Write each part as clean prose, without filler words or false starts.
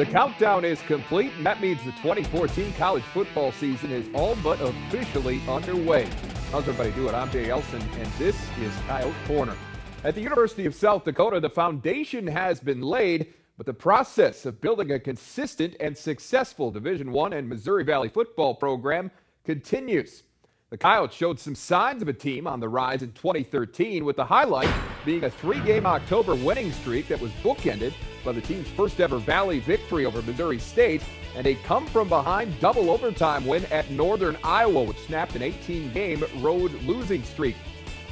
The countdown is complete, and that means the 2014 college football season is all but officially underway. How's everybody doing? I'm Jay Elsen, and this is Coyote Corner. At the University of South Dakota, the foundation has been laid, but the process of building a consistent and successful Division I and Missouri Valley football program continues. The Coyotes showed some signs of a team on the rise in 2013, with the highlight being a 3-game October winning streak that was bookended by the team's first ever Valley victory over Missouri State and a come-from-behind double overtime win at Northern Iowa, which snapped an 18-game road losing streak.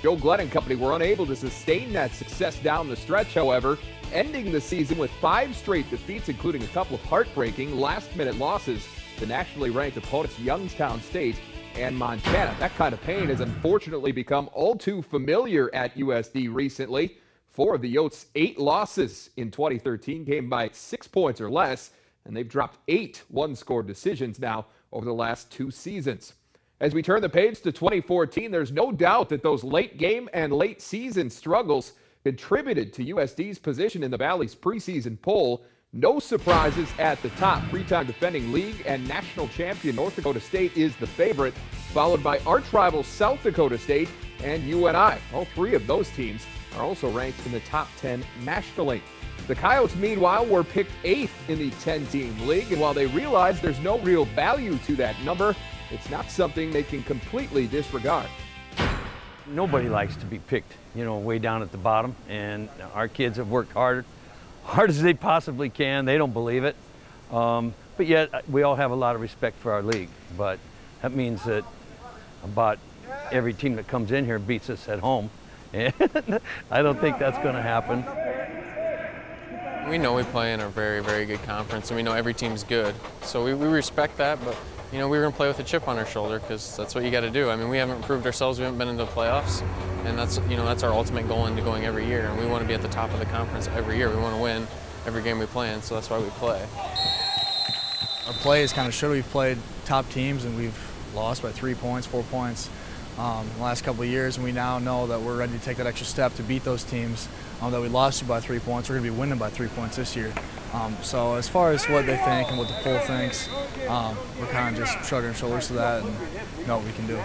Joe Glenn and company were unable to sustain that success down the stretch, however, ending the season with 5 straight defeats, including a couple of heartbreaking last-minute losses to nationally ranked opponents Youngstown State and Montana. That kind of pain has unfortunately become all too familiar at USD recently. 4 of the Yotes' 8 losses in 2013 came by 6 points or less, and they've dropped 8 one-score decisions now over the last 2 seasons. As we turn the page to 2014, there's no doubt that those late game and late season struggles contributed to USD's position in the Valley's preseason poll. No surprises at the top. 3-time defending league and national champion North Dakota State is the favorite, followed by arch rivals South Dakota State and UNI. All 3 of those teams are also ranked in the top 10 nationally. The Coyotes, meanwhile, were picked 8th in the 10-team league, and while they realize there's no real value to that number, it's not something they can completely disregard. Nobody likes to be picked, way down at the bottom, and our kids have worked hard as they possibly can. They don't believe it, but yet we all have a lot of respect for our league. But that means that about every team that comes in here beats us at home, and I don't think that's going to happen. We know we play in a very, very good conference, and we know every team's good, so we respect that. But we're going to play with a chip on our shoulder because that's what you got to do. I mean, we haven't proved ourselves. We haven't been into the playoffs, and that's our ultimate goal into going every year. And we want to be at the top of the conference every year. We want to win every game we play in, so that's why we play. Our play is kind of showed. We've played top teams, and we've lost by 3 points, 4 points in the last couple of years. And we now know that we're ready to take that extra step to beat those teams that we lost to by 3 points. We're going to be winning by 3 points this year. So as far as what they think and what the poll thinks, we're kind of just shrugging our shoulders to that and know what we can do.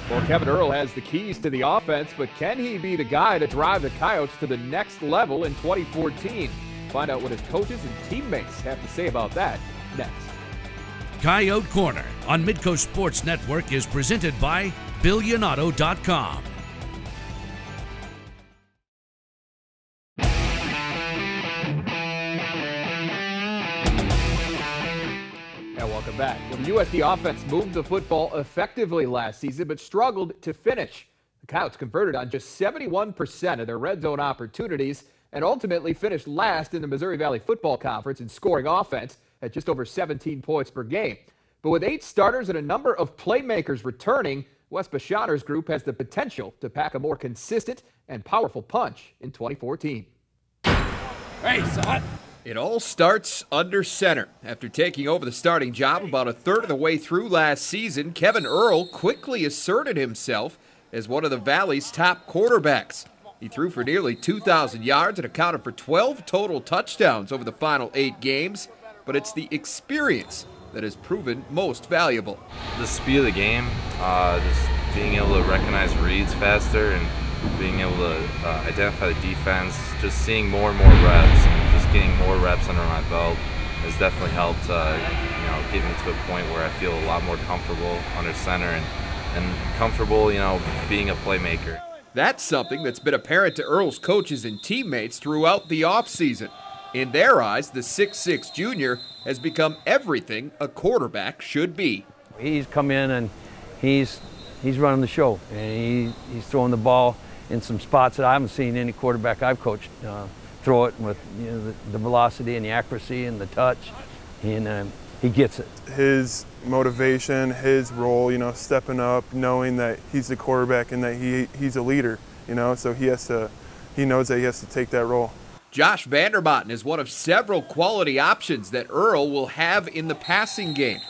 Well, Kevin Earl has the keys to the offense, but can he be the guy to drive the Coyotes to the next level in 2014? Find out what his coaches and teammates have to say about that next. Coyote Corner on Midco Sports Network is presented by Billionauto.com. Welcome back. Well, the USD offense moved the football effectively last season, but struggled to finish. The Coyotes converted on just 71% of their red zone opportunities and ultimately finished last in the Missouri Valley Football Conference in scoring offense at just over 17 points per game. But with 8 starters and a number of playmakers returning, Wes Bashaner's group has the potential to pack a more consistent and powerful punch in 2014. Hey, son! It all starts under center. After taking over the starting job about a third of the way through last season, Kevin Earl quickly asserted himself as one of the Valley's top quarterbacks. He threw for nearly 2,000 yards and accounted for 12 total touchdowns over the final 8 games, but it's the experience that has proven most valuable. The speed of the game, just being able to recognize reads faster and being able to identify the defense, just seeing more and more reps and just getting more reps under my belt has definitely helped get me to a point where I feel a lot more comfortable under center and comfortable, being a playmaker. That's something that's been apparent to Earl's coaches and teammates throughout the offseason. In their eyes, the 6'6 junior has become everything a quarterback should be. He's come in and he's running the show, and he's throwing the ball in some spots that I haven't seen any quarterback I've coached throw it with the velocity and the accuracy and the touch, and he gets it. His motivation, his role, stepping up, knowing that he's the quarterback and that he's a leader, so he knows that he has to take that role. Josh Vandermotten is one of several quality options that Earl will have in the passing game.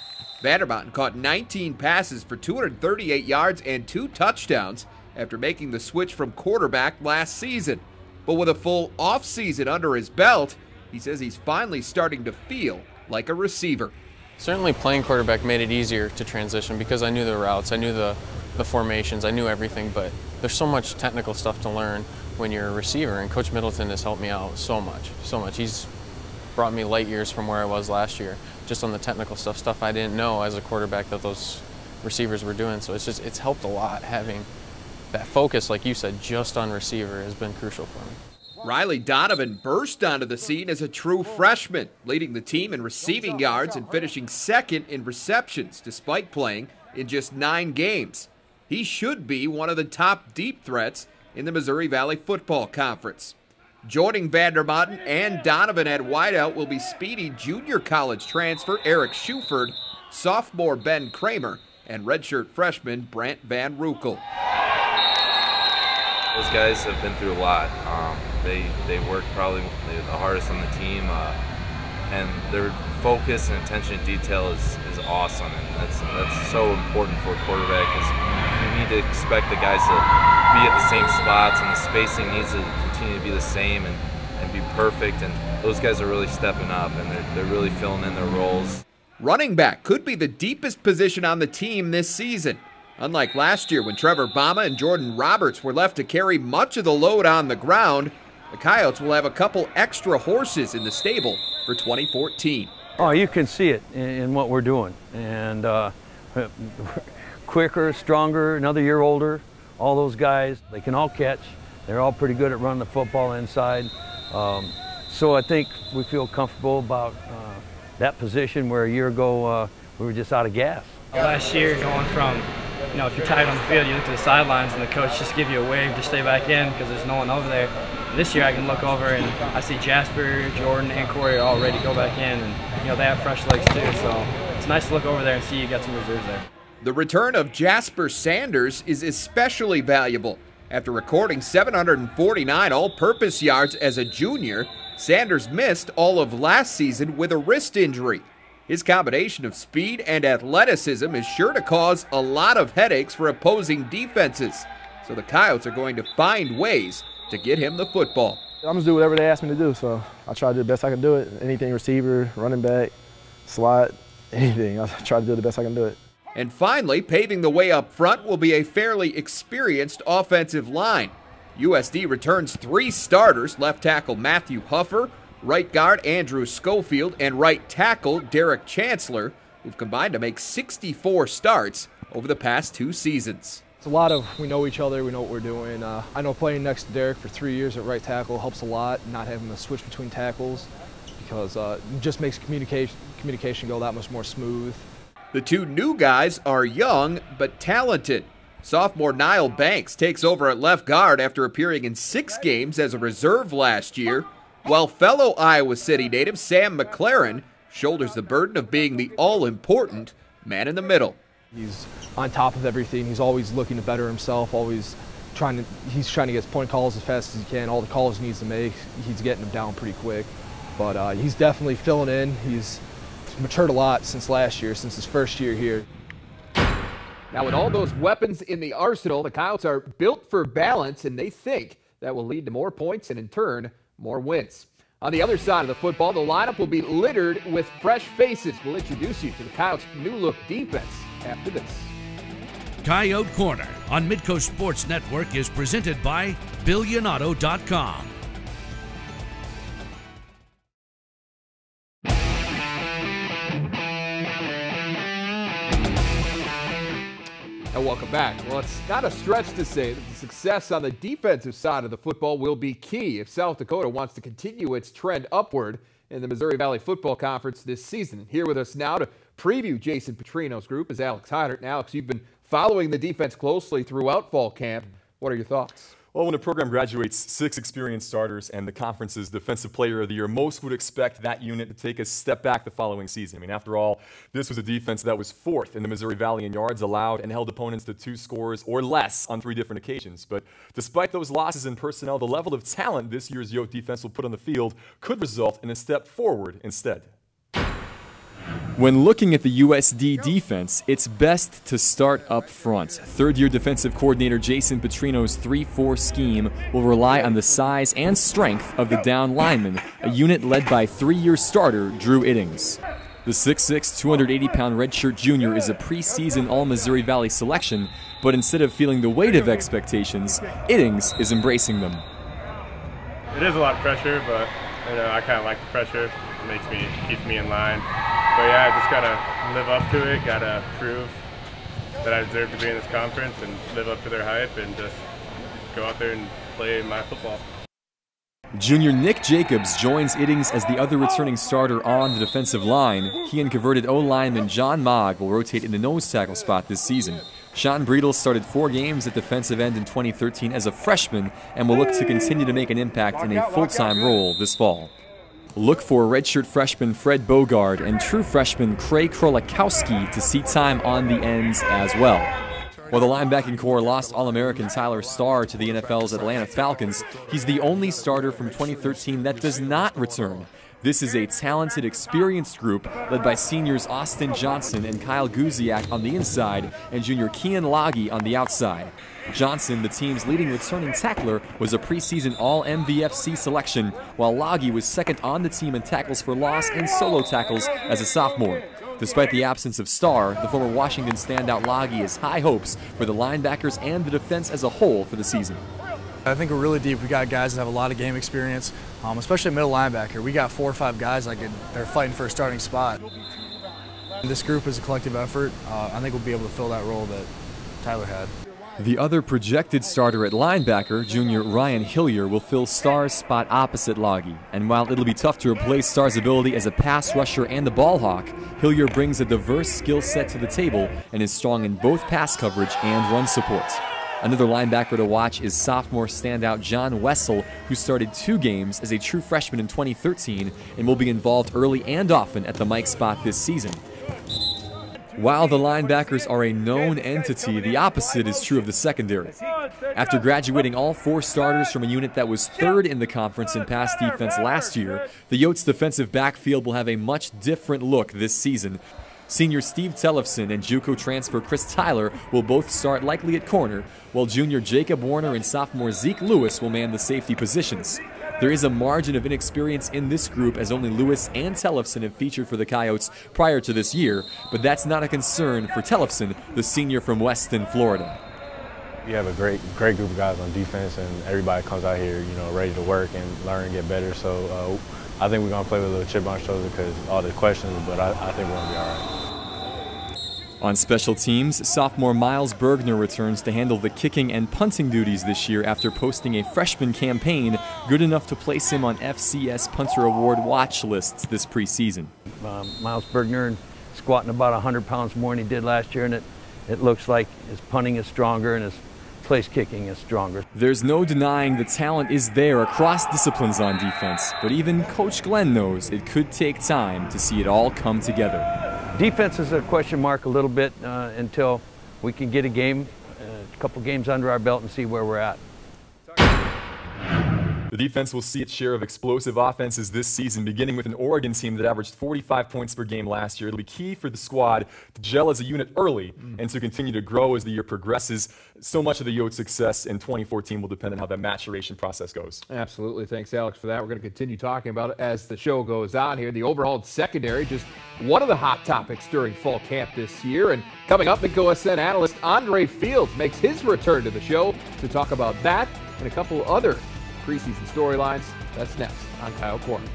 Vandermotten caught 19 passes for 238 yards and 2 touchdowns after making the switch from quarterback last season. But with a full offseason under his belt, he says he's finally starting to feel like a receiver. Certainly playing quarterback made it easier to transition because I knew the routes, I knew the formations, I knew everything, but there's so much technical stuff to learn when you're a receiver, and Coach Middleton has helped me out so much, so much. He's brought me light years from where I was last year, just on the technical stuff I didn't know as a quarterback that those receivers were doing. So it's helped a lot. Having that focus, like you said, just on receiver has been crucial for me. Riley Donovan burst onto the scene as a true freshman, leading the team in receiving yards and finishing second in receptions despite playing in just 9 games. He should be one of the top deep threats in the Missouri Valley Football Conference. Joining Vandermotten and Donovan at wideout will be speedy junior college transfer Eric Schuford, sophomore Ben Kramer, and redshirt freshman Brant Van Roekel. Those guys have been through a lot. They work probably the hardest on the team, and their focus and attention to detail is awesome, and that's so important for a quarterback, because you need to expect the guys to be at the same spots, and the spacing needs to continue to be the same and be perfect, and those guys are really stepping up, and they're really filling in their roles. Running back could be the deepest position on the team this season. Unlike last year when Trevor Bama and Jordan Roberts were left to carry much of the load on the ground, the Coyotes will have a couple extra horses in the stable for 2014. Oh, you can see it in what we're doing. And quicker, stronger, another year older, all those guys, they can all catch. They're all pretty good at running the football inside. So I think we feel comfortable about that position where a year ago we were just out of gas. Last year, going from, if you're tight on the field, you look to the sidelines and the coach just give you a wave to stay back in because there's no one over there. This year I can look over and I see Jasper, Jordan, and Corey are all ready to go back in, and they have fresh legs too, so it's nice to look over there and see you got some reserves there. The return of Jasper Sanders is especially valuable. After recording 749 all-purpose yards as a junior, Sanders missed all of last season with a wrist injury. His combination of speed and athleticism is sure to cause a lot of headaches for opposing defenses, so the Coyotes are going to find ways to get him the football. I'm just do whatever they ask me to do, so I try to do the best I can do it. Anything, receiver, running back, slot, anything. I try to do the best I can do it. And finally, paving the way up front will be a fairly experienced offensive line. USD returns 3 starters, left tackle Matthew Huffer, right guard Andrew Schofield, and right tackle Derek Chancellor, who've combined to make 64 starts over the past 2 seasons. It's a lot of we know each other, we know what we're doing. I know playing next to Derek for 3 years at right tackle helps a lot, not having to switch between tackles, because it just makes communication go that much more smooth. The 2 new guys are young but talented. Sophomore Niall Banks takes over at left guard after appearing in 6 games as a reserve last year, while fellow Iowa City native Sam McLaren shoulders the burden of being the all-important man in the middle. He's on top of everything. He's always looking to better himself, he's trying to get his point calls as fast as he can. All the calls he needs to make, he's getting them down pretty quick. But he's definitely filling in. He's matured a lot since last year, since his first year here. Now, with all those weapons in the arsenal, the Coyotes are built for balance, and they think that will lead to more points and, in turn, more wins. On the other side of the football, the lineup will be littered with fresh faces. We'll introduce you to the Coyotes' new-look defense after this. Coyote Corner on Midco Sports Network is presented by BillionAuto.com. And welcome back. Well, it's not a stretch to say that the success on the defensive side of the football will be key if South Dakota wants to continue its trend upward in the Missouri Valley Football Conference this season. Here with us now to preview Jason Petrino's group is Alex Heinert. And Alex, you've been following the defense closely throughout fall camp. What are your thoughts? Well, when a program graduates 6 experienced starters and the conference's Defensive Player of the Year, most would expect that unit to take a step back the following season. I mean, after all, this was a defense that was 4th in the Missouri Valley in yards allowed and held opponents to 2 scores or less on 3 different occasions. But despite those losses in personnel, the level of talent this year's Yote defense will put on the field could result in a step forward instead. When looking at the USD defense, it's best to start up front. Third-year defensive coordinator Jason Petrino's 3-4 scheme will rely on the size and strength of the down linemen, a unit led by 3-year starter Drew Iddings. The 6'6", 280-pound redshirt junior is a preseason All-Missouri Valley selection, but instead of feeling the weight of expectations, Iddings is embracing them. It is a lot of pressure, but I kind of like the pressure. It keeps me in line. But yeah, I just gotta live up to it. Gotta prove that I deserve to be in this conference and live up to their hype and just go out there and play my football. Junior Nick Jacobs joins Iddings as the other returning starter on the defensive line. He and converted O-lineman John Mogg will rotate in the nose tackle spot this season. Sean Breedle started 4 games at defensive end in 2013 as a freshman and will look to continue to make an impact in a full-time role this fall. Look for redshirt freshman Fred Bogard and true freshman Cray Krolikowski to see time on the ends as well. While the linebacking core lost All-American Tyler Starr to the NFL's Atlanta Falcons, he's the only starter from 2013 that does not return. This is a talented, experienced group led by seniors Austin Johnson and Kyle Guziak on the inside and junior Kian Lagi on the outside. Johnson, the team's leading returning tackler, was a preseason All-MVFC selection, while Lagi was second on the team in tackles for loss and solo tackles as a sophomore. Despite the absence of Starr, the former Washington standout Lagi has high hopes for the linebackers and the defense as a whole for the season. I think we're really deep. We got guys that have a lot of game experience, especially middle linebacker. We got 4 or 5 guys they're fighting for a starting spot. This group is a collective effort. I think we'll be able to fill that role that Tyler had. The other projected starter at linebacker, junior Ryan Hillier, will fill Starr's spot opposite Lagi. And while it'll be tough to replace Starr's ability as a pass rusher and a ball hawk, Hillier brings a diverse skill set to the table and is strong in both pass coverage and run support. Another linebacker to watch is sophomore standout John Wessel, who started 2 games as a true freshman in 2013 and will be involved early and often at the Mike spot this season. While the linebackers are a known entity, the opposite is true of the secondary. After graduating all 4 starters from a unit that was 3rd in the conference in pass defense last year, the Yotes defensive backfield will have a much different look this season. Senior Steve Tellefson and JUCO transfer Chris Tyler will both start likely at corner, while junior Jacob Warner and sophomore Zeke Lewis will man the safety positions. There is a margin of inexperience in this group as only Lewis and Tellefson have featured for the Coyotes prior to this year, but that's not a concern for Tellefson, the senior from Weston, Florida. We have a great group of guys on defense, and everybody comes out here, ready to work and learn and get better. So I think we're going to play with a little chip on our shoulder because all the questions, but I think we're going to be all right. On special teams, sophomore Miles Bergner returns to handle the kicking and punting duties this year after posting a freshman campaign good enough to place him on FCS Punter Award watch lists this preseason. Miles Bergner squatting about 100 pounds more than he did last year, and it looks like his punting is stronger and his place kicking is stronger. There's no denying the talent is there across disciplines on defense, but even Coach Glenn knows it could take time to see it all come together. Defense is a question mark a little bit until we can get a couple games under our belt and see where we're at. The defense will see its share of explosive offenses this season, beginning with an Oregon team that averaged 45 points per game last year. It'll be key for the squad to gel as a unit early and to continue to grow as the year progresses. So much of the Yotes' success in 2014 will depend on how that maturation process goes. Absolutely. Thanks, Alex, for that. We're going to continue talking about it as the show goes on here. The overhauled secondary, just one of the hot topics during fall camp this year. And coming up, MidcoSN analyst Andre Fields makes his return to the show to talk about that and a couple other preseason storylines. That's next on Coyote Corner.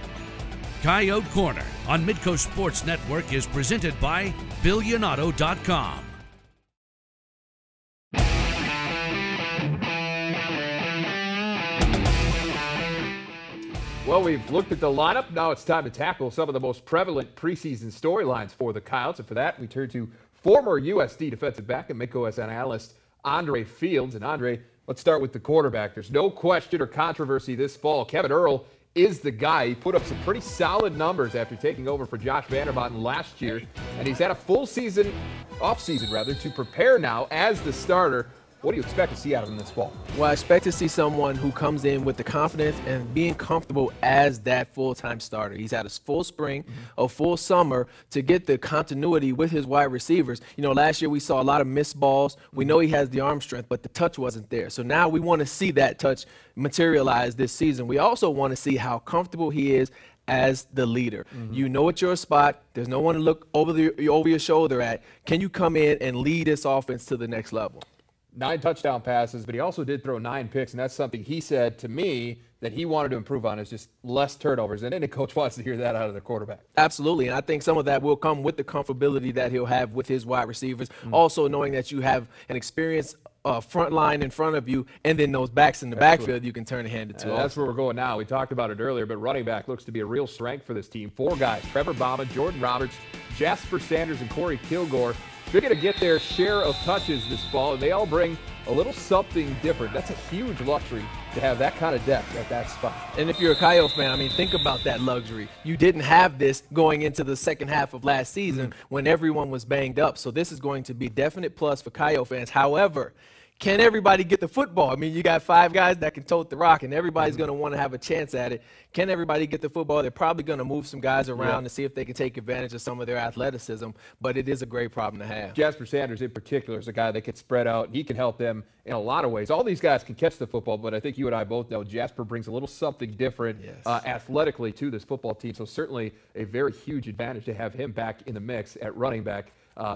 Coyote Corner on Midco Sports Network is presented by BillionAuto.com. Well, we've looked at the lineup. Now it's time to tackle some of the most prevalent preseason storylines for the Coyotes. And for that, we turn to former USD defensive back and MidcoSN analyst Andre Fields. And Andre, let's start with the quarterback. There's no question or controversy this fall. Kevin Earl is the guy. He put up some pretty solid numbers after taking over for Josh Vandermotten last year. And he's had a full season, off-season rather, to prepare now as the starter. What do you expect to see out of him this fall? Well, I expect to see someone who comes in with the confidence and being comfortable as that full-time starter. He's had a full spring, a full summer to get the continuity with his wide receivers. You know, last year we saw a lot of missed balls. We know he has the arm strength, but the touch wasn't there. So now we want to see that touch materialize this season. We also want to see how comfortable he is as the leader. You know it's your spot. There's no one to look over your shoulder at. Can you come in and lead this offense to the next level? 9 touchdown passes, but he also did throw 9 picks, and that's something he said to me that he wanted to improve on, is just less turnovers. And any coach wants to hear that out of their quarterback. Absolutely, and I think some of that will come with the comfortability that he'll have with his wide receivers. Also knowing that you have an experienced front line in front of you, and then those backs in the backfield you can turn and hand it to. That's where we're going now. We talked about it earlier, but running back looks to be a real strength for this team. 4 guys: Trevor Bama, Jordan Roberts, Jasper Sanders, and Corey Kilgore. They're going to get their share of touches this fall, and they all bring a little something different. That's a huge luxury to have that kind of depth at that spot. And if you're a Coyote fan, I mean, think about that luxury. You didn't have this going into the second half of last season when everyone was banged up. So this is going to be a definite plus for Coyote fans. However, can everybody get the football? I mean, you got 5 guys that can tote the rock, and everybody's going to want to have a chance at it. Can everybody get the football? They're probably going to move some guys around to see if they can take advantage of some of their athleticism, but it is a great problem to have. Jasper Sanders in particular is a guy that gets spread out. He can help them in a lot of ways. All these guys can catch the football, but I think you and I both know Jasper brings a little something different athletically to this football team, so certainly a very huge advantage to have him back in the mix at running back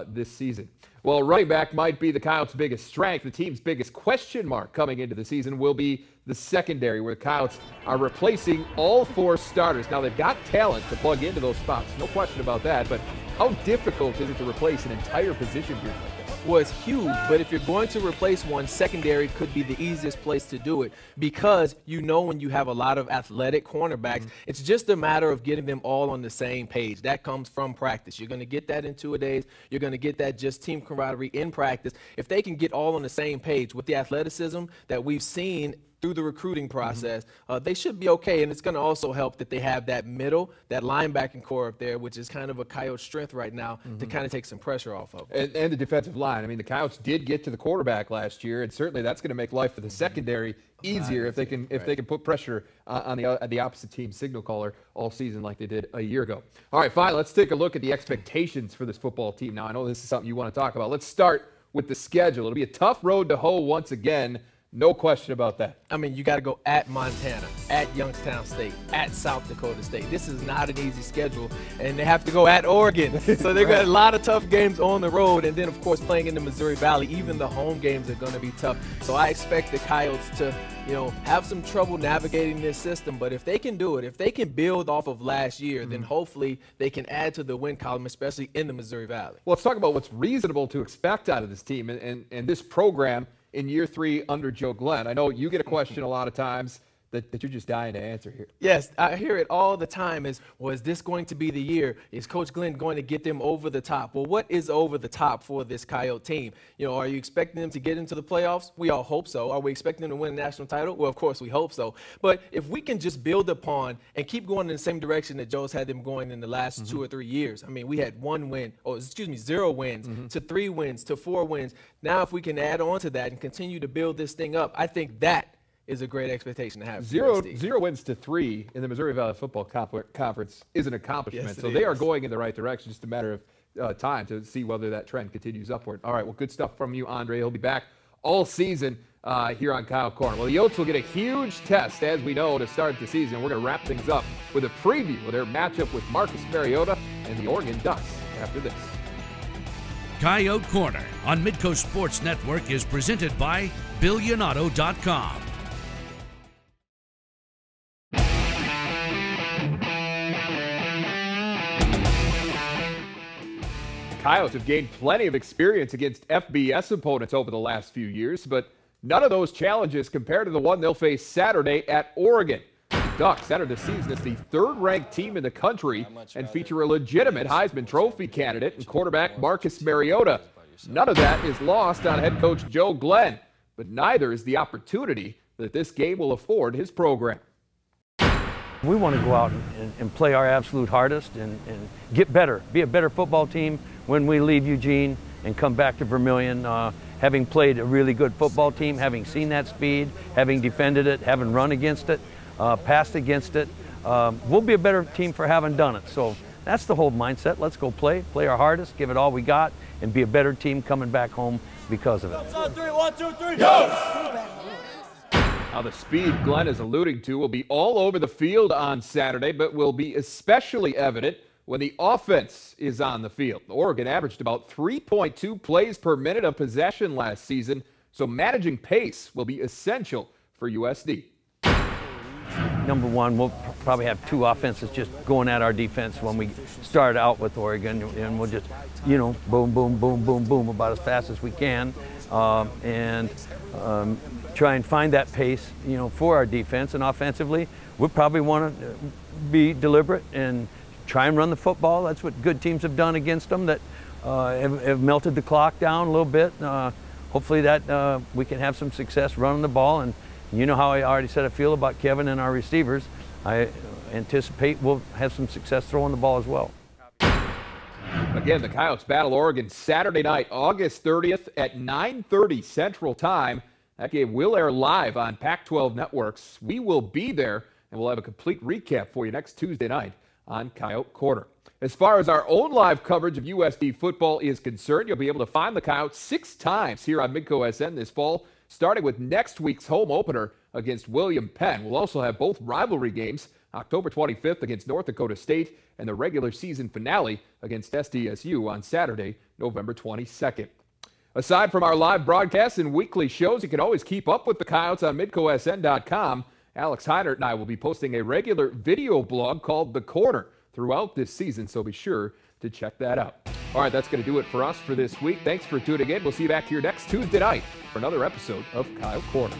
this season. Well, running back might be the Coyotes' biggest strength. The team's biggest question mark coming into the season will be the secondary, where the Coyotes are replacing all 4 starters. Now, they've got talent to plug into those spots, no question about that, but how difficult is it to replace an entire position group like this? Well, it's huge, but if you're going to replace one, secondary could be the easiest place to do it, because you know when you have a lot of athletic cornerbacks, it's just a matter of getting them all on the same page. That comes from practice. You're going to get that in 2-a-days. You're going to get that just team camaraderie in practice. If they can get all on the same page with the athleticism that we've seen through the recruiting process, they should be okay. And it's going to also help that they have that middle, that linebacking core up there, which is kind of a Coyote strength right now to kind of take some pressure off of it. And the defensive line. I mean, the Coyotes did get to the quarterback last year, and certainly that's going to make life for the secondary easier if they can put pressure on the opposite team's signal caller all season like they did a year ago. All right, fine. Let's take a look at the expectations for this football team. Now, I know this is something you want to talk about. Let's start with the schedule. It'll be a tough road to hoe once again. No question about that. I mean, you got to go at Montana, at Youngstown State, at South Dakota State. This is not an easy schedule, and they have to go at Oregon. So they've got a lot of tough games on the road, and then, of course, playing in the Missouri Valley, even the home games are going to be tough. So I expect the Coyotes to, have some trouble navigating this system, but if they can do it, if they can build off of last year, then hopefully they can add to the win column, especially in the Missouri Valley. Well, let's talk about what's reasonable to expect out of this team and this program in year 3 under Joe Glenn. I know you get a question a lot of times that you're just dying to answer here. Yes, I hear it all the time is this going to be the year? Is Coach Glenn going to get them over the top? Well, what is over the top for this Coyote team? Are you expecting them to get into the playoffs? We all hope so. Are we expecting them to win a national title? Well, of course we hope so. But if we can just build upon and keep going in the same direction that Joe's had them going in the last 2 or 3 years. I mean, we had 0 wins to 3 wins to 4 wins. Now if we can add on to that and continue to build this thing up, I think that is a great expectation to have. 0 wins to 3 in the Missouri Valley Football Conference is an accomplishment. Yes, so they are going in the right direction. Just a matter of time to see whether that trend continues upward. All right, well, good stuff from you, Andre. He'll be back all season here on Coyote Corner. Well, the Yotes will get a huge test, as we know, to start the season. We're going to wrap things up with a preview of their matchup with Marcus Mariota and the Oregon Ducks after this. Coyote Corner on Midco Sports Network is presented by Billionauto.com. Coyotes have gained plenty of experience against FBS opponents over the last few years, but none of those challenges compare to the one they'll face Saturday at Oregon. The Ducks enter the season as the 3rd-ranked team in the country and feature a legitimate Heisman Trophy candidate and quarterback Marcus Mariota. None of that is lost on head coach Joe Glenn, but neither is the opportunity that this game will afford his program. We want to go out and play our absolute hardest and get better, be a better football team when we leave Eugene and come back to Vermillion, having played a really good football team, having seen that speed, having defended it, having run against it, passed against it. We'll be a better team for having done it. So that's the whole mindset. Let's go play our hardest, give it all we got, and be a better team coming back home because of it. 1, 2, 3, go! Now, the speed Glenn is alluding to will be all over the field on Saturday, but will be especially evident when the offense is on the field. Oregon averaged about 3.2 plays per minute of possession last season, so managing pace will be essential for USD. Number one, we'll probably have two offenses just going at our defense when we start out with Oregon, and we'll just, boom, boom, boom, boom, boom about as fast as we can, and try and find that pace, for our defense. And offensively, we probably want to be deliberate and try and run the football. That's what good teams have done against them, that have melted the clock down a little bit. Hopefully that we can have some success running the ball. And you know how I already said I feel about Kevin and our receivers. I anticipate we'll have some success throwing the ball as well. Again, the Coyotes battle Oregon Saturday night, August 30th at 9:30 Central Time. That game will air live on Pac-12 networks. We will be there, and we'll have a complete recap for you next Tuesday night on Coyote Corner. As far as our own live coverage of USD football is concerned, you'll be able to find the Coyotes 6 times here on MidcoSN this fall, starting with next week's home opener against William Penn. We'll also have both rivalry games, October 25th against North Dakota State, and the regular season finale against SDSU on Saturday, November 22nd. Aside from our live broadcasts and weekly shows, you can always keep up with the Coyotes on MidcoSN.com. Alex Heinert and I will be posting a regular video blog called The Corner throughout this season, so be sure to check that out. All right, that's going to do it for us for this week. Thanks for tuning in. We'll see you back here next Tuesday night for another episode of Coyote Corner.